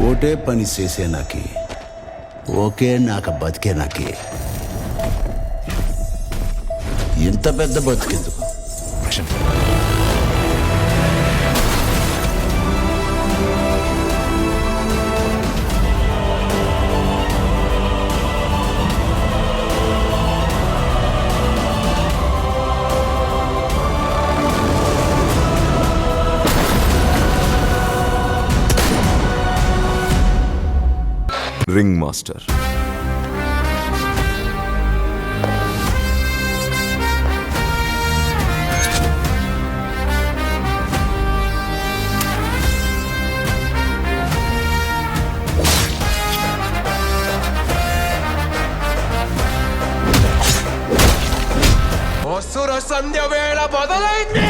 ఓటే పని చేసే నాకి ఓకే నాక బతికే నాకి ఇంత పెద్ద బతికెందుకు? రింగ్ మాస్టర్ అసుర సంధ్య వేళ మొదలైంది.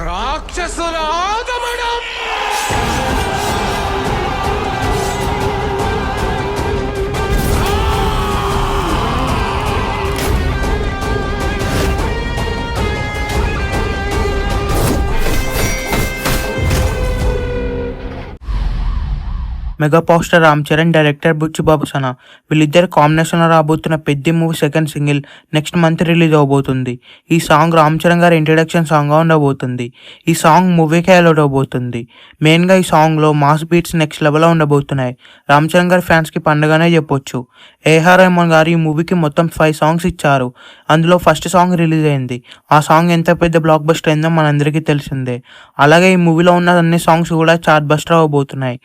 రాక్షసుల ఆగమనం. Mega power star Ram Charan, director Buchibabu Sana వీళ్ళిద్దరు కాంబినేషన్లో రాబోతున్న పెద్ద movie second single next month release అవబోతుంది. ఈ సాంగ్ రామ్ చరణ్ గారి ఇంట్రడక్షన్ సాంగ్గా ఉండబోతుంది. ఈ సాంగ్ మూవీకే అలౌడ్ అవబోతుంది. మెయిన్గా ఈ సాంగ్లో మాస్ బీట్స్ నెక్స్ట్ లెవెల్లో ఉండబోతున్నాయి. రామ్ చరణ్ గారి ఫ్యాన్స్కి పండుగనే చెప్పొచ్చు. ఏఆర్ రెహమాన్ గారు ఈ మూవీకి మొత్తం 5 సాంగ్స్ ఇచ్చారు. అందులో ఫస్ట్ సాంగ్ రిలీజ్ అయింది. ఆ సాంగ్ ఎంత పెద్ద బ్లాక్ బస్టర్ అయిందో మనందరికీ తెలిసిందే. అలాగే ఈ మూవీలో ఉన్న అన్ని సాంగ్స్ కూడా చార్ట్ బస్టర్ అవబోతున్నాయి.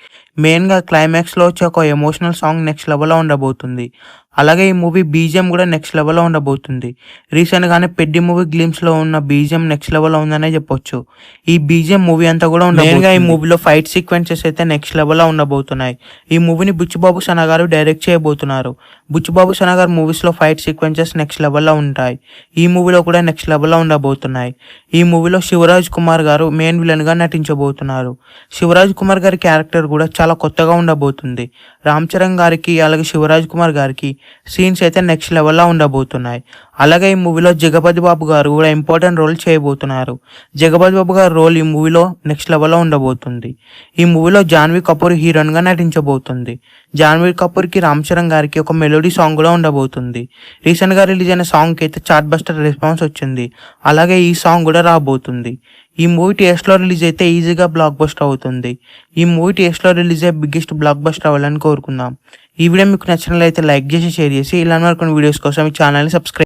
మెయిన్గా క్లైమాక్స్లో వచ్చే ఒక ఎమోషనల్ సాంగ్ నెక్స్ట్ లెవెల్లో ఉండబోతుంది. అలాగే ఈ మూవీ బీజిఎం కూడా నెక్స్ట్ లెవెల్లో ఉండబోతుంది. రీసెంట్గానే పెద్ద మూవీ గ్లిమ్స్లో ఉన్న బీజిఎం నెక్స్ట్ లెవెల్లో ఉందనే చెప్పొచ్చు. ఈ బీజిఎం మూవీ అంతా కూడా మెయిన్గా ఈ మూవీలో ఫైట్ సీక్వెన్సెస్ అయితే నెక్స్ట్ లెవెల్లో ఉండబోతున్నాయి. ఈ మూవీని బుచ్చిబాబు సనా గారు డైరెక్ట్ చేయబోతున్నారు. బుచ్చిబాబు సనా గారు మూవీస్లో ఫైట్ సీక్వెన్సెస్ నెక్స్ట్ లెవెల్లో ఉంటాయి. ఈ మూవీలో కూడా నెక్స్ట్ లెవెల్లో ఉండబోతున్నాయి. ఈ మూవీలో శివరాజ్ కుమార్ గారు మెయిన్ విలన్గా నటించబోతున్నారు. శివరాజ్ కుమార్ గారి క్యారెక్టర్ కూడా చాలా కొత్తగా ఉండబోతుంది. రామ్ చరణ్ గారికి అలాగే శివరాజ్ కుమార్ గారికి సీన్స్ అయితే నెక్స్ట్ లెవెల్లో ఉండబోతున్నాయి. అలాగే ఈ మూవీలో జగపతి బాబు గారు కూడా ఇంపార్టెంట్ రోల్ చేయబోతున్నారు. జగపతి బాబు గారి రోల్ ఈ మూవీలో నెక్స్ట్ లెవెల్లో ఉండబోతుంది. ఈ మూవీలో జాన్వీ కపూర్ హీరోయిన్గా నటించబోతుంది. జాన్వీ కపూర్కి రామ్ చరణ్ గారికి ఒక మెలోడీ సాంగ్ కూడా ఉండబోతుంది. రీసెంట్గా రిలీజ్ అయిన సాంగ్కి అయితే చార్ట్ బస్టర్ రెస్పాన్స్ వచ్చింది. అలాగే ఈ సాంగ్ కూడా రాబోతుంది. ఈ మూవీ థియేటర్స్లో రిలీజ్ అయితే ఈజీగా బ్లాక్ బస్టర్ అవుతుంది. ఈ మూవీ థియేటర్స్లో రిలీజ్ అయ్యే బిగ్గెస్ట్ బ్లాక్ బస్టర్ అవ్వాలని కోరుకుందాం. ఈ వీడియో మీకు నచ్చినట్లయితే లైక్ చేసి షేర్ చేసి ఇలాంటి మరికొన్ని వీడియోస్ కోసం ఈ ఛానల్ని సబ్స్క్రైబ్